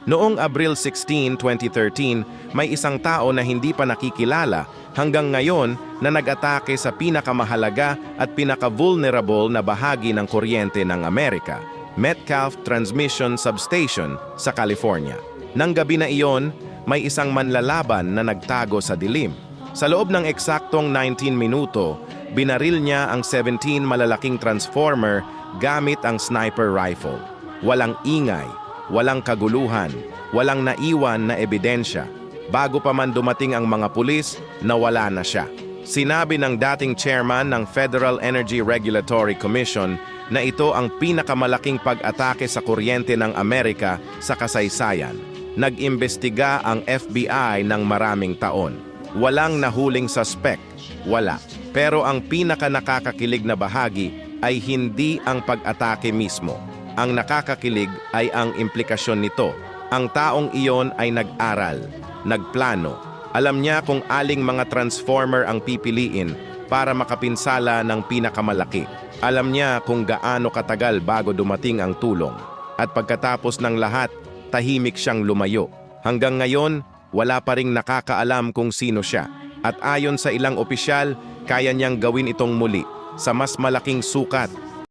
Noong Abril 16, 2013, may isang tao na hindi pa nakikilala hanggang ngayon na nag-atake sa pinakamahalaga at pinaka-vulnerable na bahagi ng kuryente ng Amerika, Metcalfe Transmission Substation sa California. Nang gabi na iyon, may isang manlalaban na nagtago sa dilim. Sa loob ng eksaktong 19 minuto, binaril niya ang 17 malalaking transformer gamit ang sniper rifle. Walang ingay, walang kaguluhan, walang naiwan na ebidensya. Bago pa man dumating ang mga pulis, nawala na siya. Sinabi ng dating chairman ng Federal Energy Regulatory Commission na ito ang pinakamalaking pag-atake sa kuryente ng Amerika sa kasaysayan. Nag-imbestiga ang FBI ng maraming taon. Walang nahuling suspect, wala. Pero ang pinaka-nakakakilig na bahagi ay hindi ang pag-atake mismo. Ang nakakakilig ay ang implikasyon nito. Ang taong iyon ay nag-aral, nagplano. Alam niya kung aling mga transformer ang pipiliin para makapinsala ng pinakamalaki. Alam niya kung gaano katagal bago dumating ang tulong. At pagkatapos ng lahat, tahimik siyang lumayo. Hanggang ngayon, wala pa ring nakakaalam kung sino siya. At ayon sa ilang opisyal, kaya niyang gawin itong muli sa mas malaking sukat